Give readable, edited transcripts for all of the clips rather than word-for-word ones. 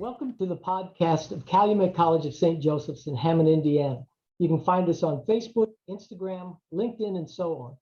Welcome to the podcast of Calumet College of St. Joseph's in Hammond, Indiana. You can find us on Facebook, Instagram, LinkedIn, and so on.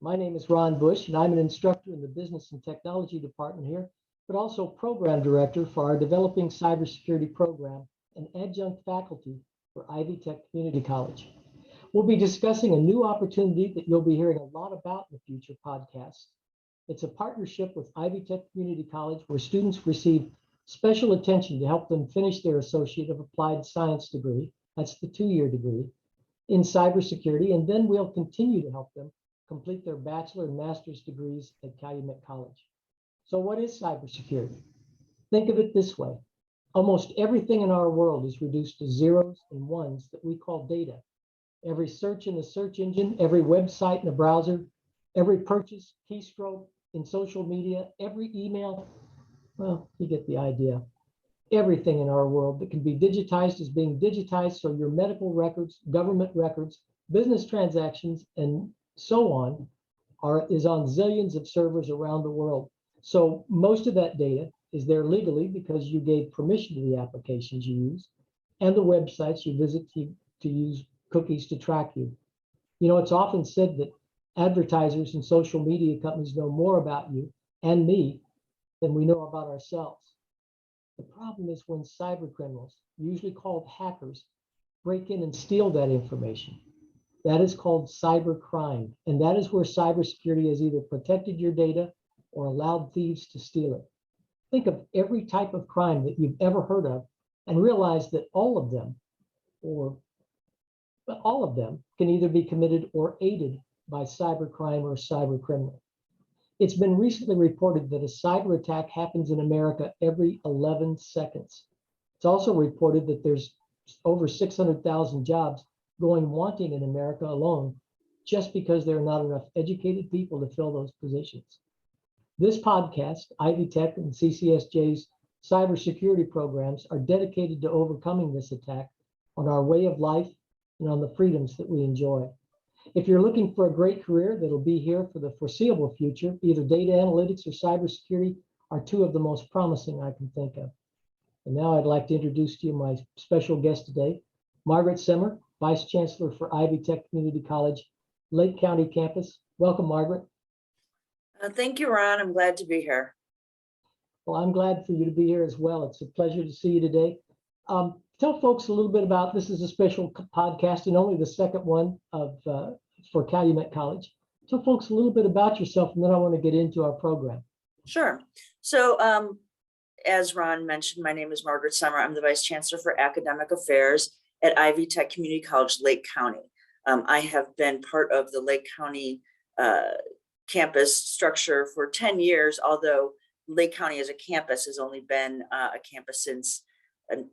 My name is Ron Bush, and I'm an instructor in the Business and Technology Department here, but also Program Director for our Developing Cybersecurity Program and Adjunct Faculty for Ivy Tech Community College. We'll be discussing a new opportunity that you'll be hearing a lot about in the future podcasts. It's a partnership with Ivy Tech Community College where students receive special attention to help them finish their Associate of Applied Science degree, that's the 2-year degree, in cybersecurity, and then we'll continue to help them complete their bachelor and master's degrees at Calumet College. So what is cybersecurity? Think of it this way. Almost everything in our world is reduced to zeros and ones that we call data. Every search in the search engine, every website in a browser, every purchase, keystroke in social media, every email, well, you get the idea. Everything in our world that can be digitized is being digitized, so your medical records, government records, business transactions, and so on is on zillions of servers around the world. So most of that data is there legally because you gave permission to the applications you use and the websites you visit to use cookies to track you. You know, it's often said that advertisers and social media companies know more about you and me than we know about ourselves. The problem is when cyber criminals, usually called hackers, break in and steal that information. That is called cyber crime. And that is where cybersecurity has either protected your data or allowed thieves to steal it. Think of every type of crime that you've ever heard of and realize that all of them can either be committed or aided by cyber crime or cyber criminal. It's been recently reported that a cyber attack happens in America every 11 seconds. It's also reported that there's over 600,000 jobs going wanting in America alone just because there are not enough educated people to fill those positions. This podcast, Ivy Tech and CCSJ's cybersecurity programs are dedicated to overcoming this attack on our way of life and on the freedoms that we enjoy. If you're looking for a great career that'll be here for the foreseeable future, either data analytics or cybersecurity are two of the most promising I can think of. And now I'd like to introduce to you my special guest today, Margaret Semmer, Vice Chancellor for Ivy Tech Community College, Lake County campus. Welcome, Margaret. Thank you, Ron. I'm glad to be here. Well, I'm glad for you to be here as well. It's a pleasure to see you today. Tell folks a little bit about, this is a special podcast and only the second one for Calumet College. Tell folks a little bit about yourself, and then I want to get into our program. Sure. So as Ron mentioned, my name is Margaret Semmer. I'm the Vice Chancellor for Academic Affairs at Ivy Tech Community College, Lake County. I have been part of the Lake County campus structure for 10 years, although Lake County as a campus has only been a campus since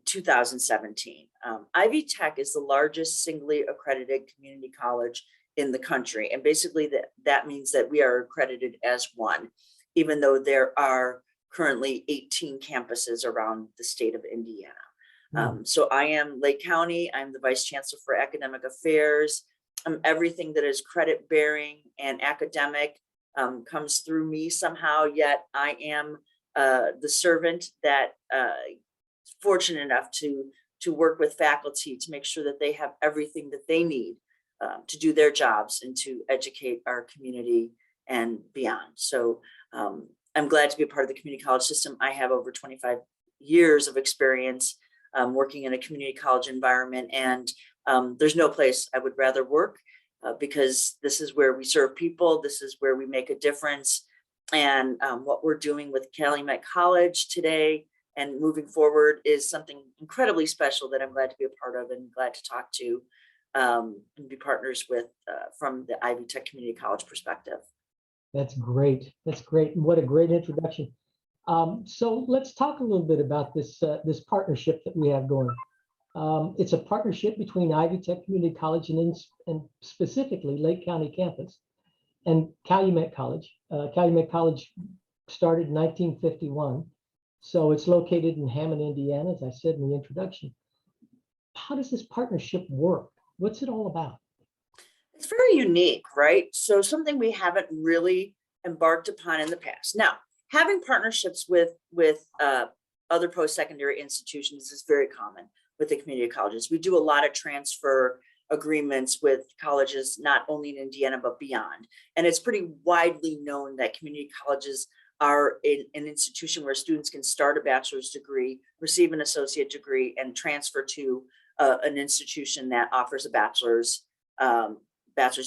2017. Ivy Tech is the largest singly accredited community college in the country. And basically that means that we are accredited as one, even though there are currently 18 campuses around the state of Indiana. So I am Lake County. I'm the Vice Chancellor for Academic Affairs. Everything that is credit bearing and academic comes through me somehow, yet I am the servant that fortunate enough to work with faculty to make sure that they have everything that they need to do their jobs and to educate our community and beyond. So I'm glad to be a part of the community college system. I have over 25 years of experience working in a community college environment, and there's no place I would rather work because this is where we serve people. This is where we make a difference. And what we're doing with Calumet College today and moving forward is something incredibly special that I'm glad to be a part of and glad to talk to and be partners with from the Ivy Tech Community College perspective. That's great. That's great. And what a great introduction. So let's talk a little bit about this partnership that we have going. It's a partnership between Ivy Tech Community College and specifically Lake County campus and Calumet College. Calumet College started in 1951. So it's located in Hammond, Indiana, as I said in the introduction. How does this partnership work? What's it all about? It's very unique, right? So something we haven't really embarked upon in the past. Now, having partnerships with other post-secondary institutions is very common with the community colleges. We do a lot of transfer agreements with colleges, not only in Indiana, but beyond. And it's pretty widely known that community colleges are an institution where students can start a bachelor's degree, receive an associate degree, and transfer to an institution that offers a bachelor's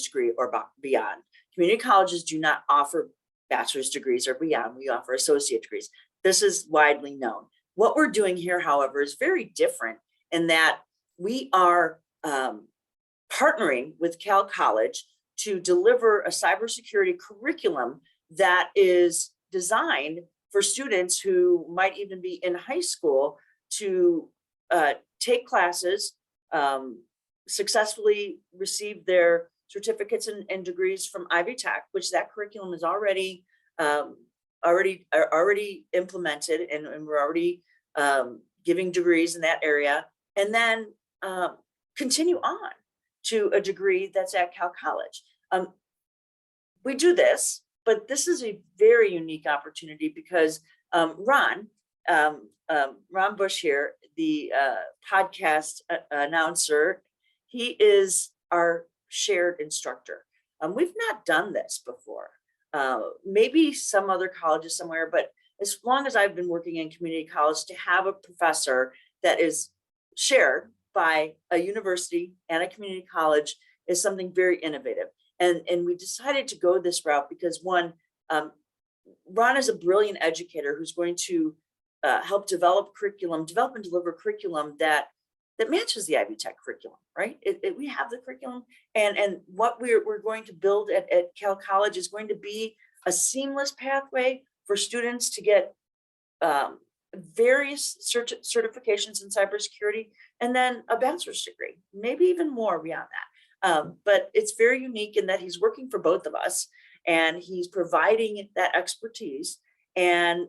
degree or beyond. Community colleges do not offer bachelor's degrees or beyond. We offer associate degrees. This is widely known. What we're doing here, however, is very different in that we are partnering with Cal College to deliver a cybersecurity curriculum that is designed for students who might even be in high school to take classes, successfully receive their certificates and degrees from Ivy Tech, which that curriculum is already implemented, and we're already giving degrees in that area, and then continue on to a degree that's at Cal College. We do this, but this is a very unique opportunity because Ron Bush here, the podcast announcer, he is our shared instructor. We've not done this before. Maybe some other colleges somewhere, but as long as I've been working in community college, to have a professor that is shared by a university and a community college is something very innovative. And we decided to go this route because one, Ron is a brilliant educator who's going to help develop and deliver curriculum that matches the Ivy Tech curriculum, right? We have the curriculum, and what we're going to build at Cal College is going to be a seamless pathway for students to get various certifications in cybersecurity, and then a bachelor's degree, maybe even more beyond that. But it's very unique in that he's working for both of us, and he's providing that expertise and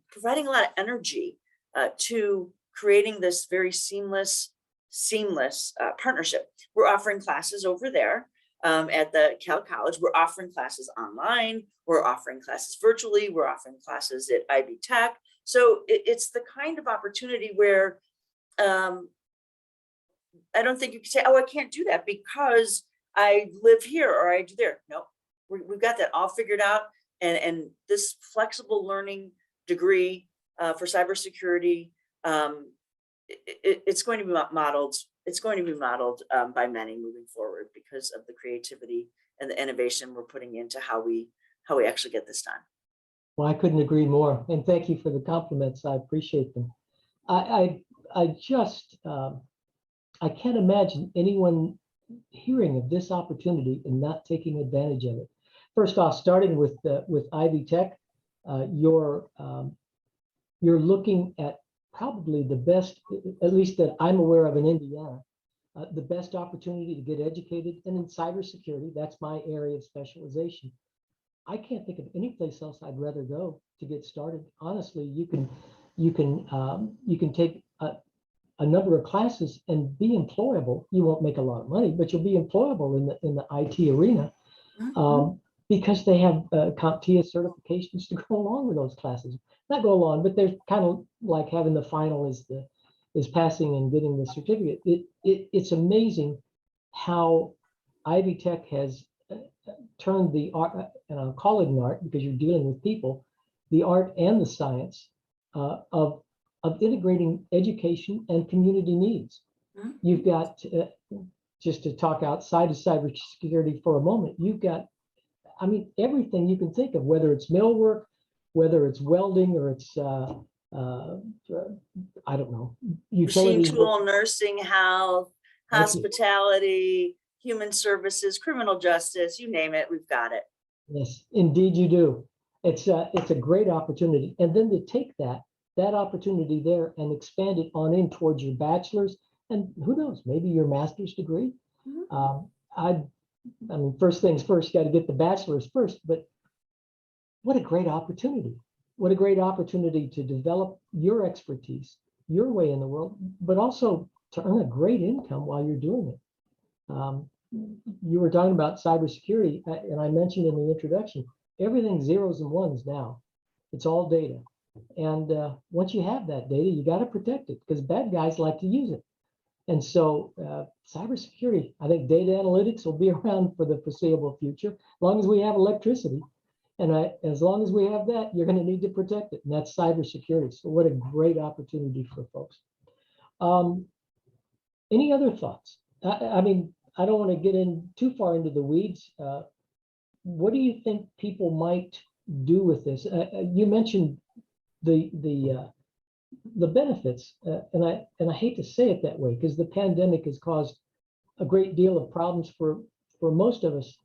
providing a lot of energy to creating this very seamless partnership. We're offering classes over there at the Cal College. We're offering classes online. We're offering classes virtually. We're offering classes at Ivy Tech. So it's the kind of opportunity where I don't think you can say, oh, I can't do that because I live here or I do there. No, we've got that all figured out. And this flexible learning degree for cybersecurity, it's going to be modeled. It's going to be modeled by many moving forward because of the creativity and the innovation we're putting into how we actually get this done. Well, I couldn't agree more. And thank you for the compliments. I appreciate them. I can't imagine anyone hearing of this opportunity and not taking advantage of it. First off, starting with Ivy Tech, you're looking at probably the best, at least that I'm aware of in Indiana, the best opportunity to get educated. And in cybersecurity, that's my area of specialization. I can't think of any place else I'd rather go to get started. Honestly, you can take a number of classes and be employable. You won't make a lot of money, but you'll be employable in the IT arena. Because they have CompTIA certifications to go along with those classes. Not go along, but they're kind of like having the final is passing and getting the certificate. It's amazing how Ivy Tech has turned the art, and I'll call it an art because you're dealing with people, the art and the science of integrating education and community needs. You've got, just to talk outside of cybersecurity for a moment, you've got, I mean, everything you can think of, whether it's millwork, whether it's welding, or it's, I don't know, machine tool, nursing, health, hospitality, human services, criminal justice, you name it, we've got it. Yes, indeed you do. It's a great opportunity. And then to take that opportunity there and expand it on in towards your bachelor's, and who knows, maybe your master's degree. I mean, first things first, you got to get the bachelor's first, but what a great opportunity. What a great opportunity to develop your expertise, your way in the world, but also to earn a great income while you're doing it. You were talking about cybersecurity, and I mentioned in the introduction, everything's zeros and ones now. It's all data. And once you have that data, you got to protect it because bad guys like to use it. And so cybersecurity, I think data analytics will be around for the foreseeable future, as long as we have electricity. And as long as we have that, you're going to need to protect it. And that's cybersecurity. So what a great opportunity for folks. Any other thoughts? I mean, I don't want to get in too far into the weeds. What do you think people might do with this? You mentioned the benefits, and I hate to say it that way because the pandemic has caused a great deal of problems for most of us.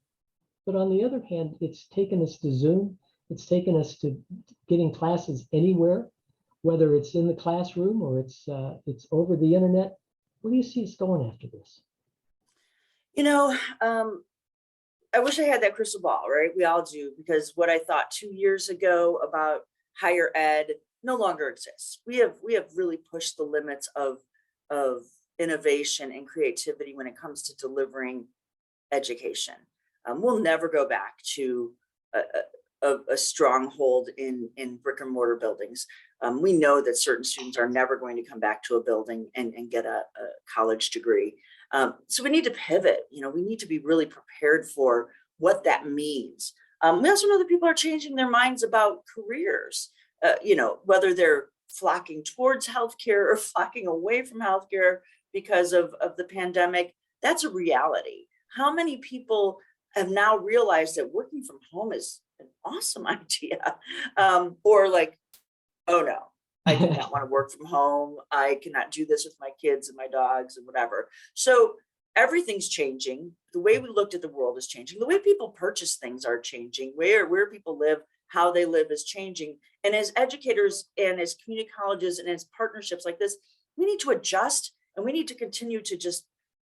But on the other hand, it's taken us to Zoom. It's taken us to getting classes anywhere, whether it's in the classroom or it's over the internet. Where do you see us going after this? You know, I wish I had that crystal ball, right? We all do, because what I thought 2 years ago about higher ed no longer exists. We have really pushed the limits of innovation and creativity when it comes to delivering education. We'll never go back to a stronghold in brick and mortar buildings. We know that certain students are never going to come back to a building and get a college degree. So we need to pivot. You know, we need to be really prepared for what that means. We also know that people are changing their minds about careers. You know, whether they're flocking towards healthcare or flocking away from healthcare because of the pandemic, that's a reality. How many people have now realized that working from home is an awesome idea? Or like, oh no, I do not want to work from home. I cannot do this with my kids and my dogs and whatever. So everything's changing. The way we looked at the world is changing. The way people purchase things are changing. Where people live, how they live is changing. And as educators and as community colleges and as partnerships like this, we need to adjust, and we need to continue to just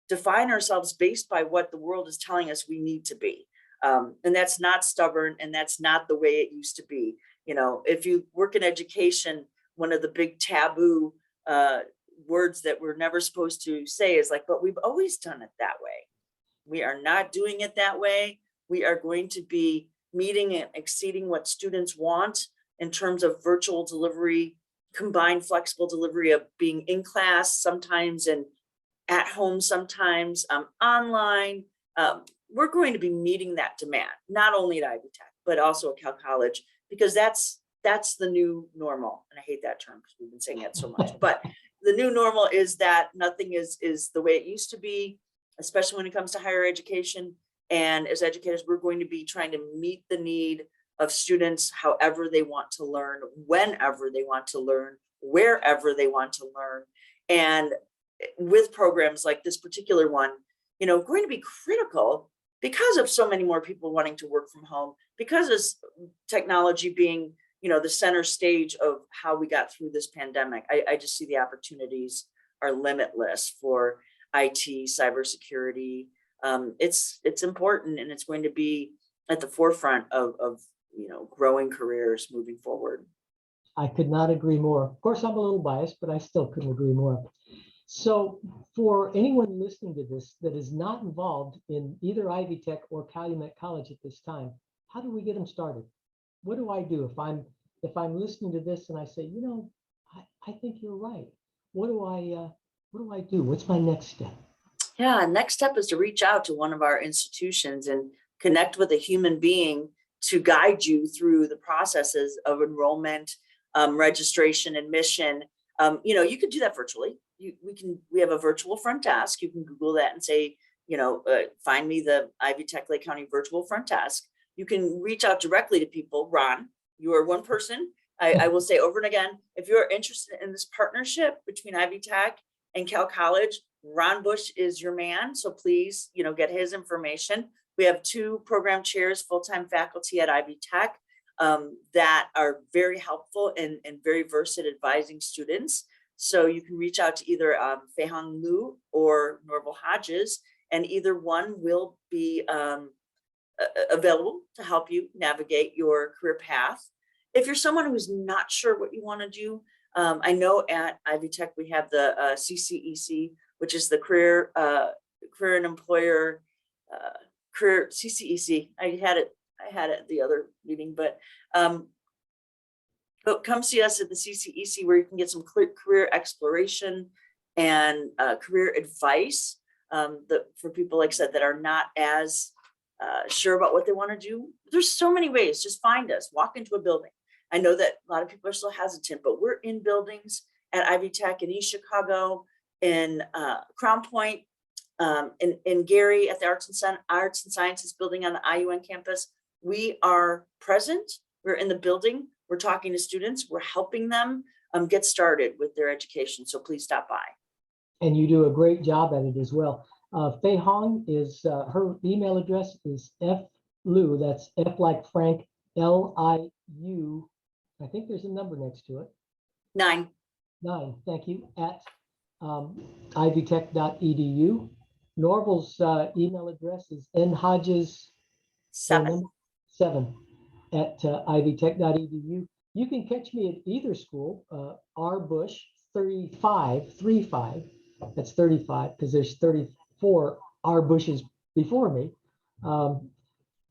define ourselves based by what the world is telling us we need to be. And that's not stubborn, and that's not the way it used to be. You know, if you work in education, one of the big taboo words that we're never supposed to say is like, but we've always done it that way. We are not doing it that way. We are going to be meeting and exceeding what students want in terms of virtual delivery, combined flexible delivery of being in class sometimes and at home sometimes, online. We're going to be meeting that demand, not only at Ivy Tech, but also at Cal College, because that's the new normal. And I hate that term because we've been saying it so much, but the new normal is that nothing is the way it used to be, especially when it comes to higher education. And as educators, we're going to be trying to meet the need of students however they want to learn, whenever they want to learn, wherever they want to learn. And with programs like this particular one, you know, going to be critical because of so many more people wanting to work from home, because of technology being, you know, the center stage of how we got through this pandemic. I just see the opportunities are limitless for IT, cybersecurity. It's important, and it's going to be at the forefront of you know, growing careers moving forward. I could not agree more. Of course, I'm a little biased, but I still couldn't agree more. So for anyone listening to this that is not involved in either Ivy Tech or Calumet College at this time, how do we get them started? What do I do if I'm listening to this and I say, you know, I think you're right. What do I do? What's my next step? Yeah, next step is to reach out to one of our institutions and connect with a human being to guide you through the processes of enrollment, registration, admission. You know, you could do that virtually. We have a virtual front desk. You can Google that and say, you know, find me the Ivy Tech Lake County virtual front desk. You can reach out directly to people. Ron, you are one person. I will say over and again, if you're interested in this partnership between Ivy Tech and Cal College, Ron Bush is your man. So please, you know, get his information. We have 2 program chairs, full-time faculty at Ivy Tech that are very helpful and very versed at advising students. So you can reach out to either Feihong Liu or Norval Hodges, and either one will be available to help you navigate your career path. If you're someone who's not sure what you want to do, I know at Ivy Tech we have the CCEC, which is the Career and Employer Career CCEC. I had it at the other meeting, but But come see us at the CCEC where you can get some career exploration and career advice for people, like I said, that are not as sure about what they want to do. There's so many ways. Just find us, walk into a building. I know that a lot of people are still hesitant, but we're in buildings at Ivy Tech in East Chicago, in Crown Point, in Gary at the Arts and Sciences building on the IUN campus. We are present. We're in the building. We're talking to students. We're helping them get started with their education. So please stop by. And you do a great job at it as well. Fei Hong is, her email address is FLU, that's F like Frank, LIU. I think there's a number next to it. 9, thank you, at ivytech.edu. Norval's email address is nhodges 7 at ivytech.edu. You can catch me at either school, R. Bush 35, that's 35 because there's 34 R. Bushes before me.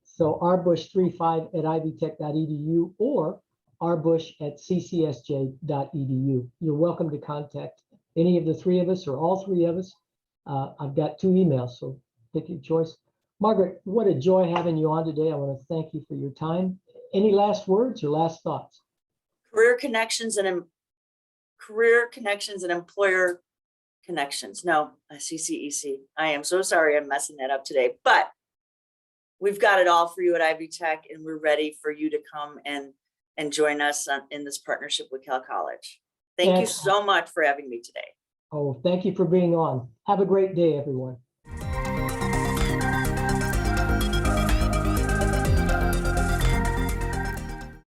So R. Bush 35 at ivytech.edu or rbush at ccsj.edu. You're welcome to contact any of the three of us or all three of us. I've got 2 emails, so pick your choice. Margaret, what a joy having you on today. I want to thank you for your time. Any last words or last thoughts? Career connections and employer connections. No, CCEC. I am so sorry I'm messing that up today, but we've got it all for you at Ivy Tech, and we're ready for you to come and join us in this partnership with Cal College. Thank you so much for having me today. Oh, thank you for being on. Have a great day, everyone.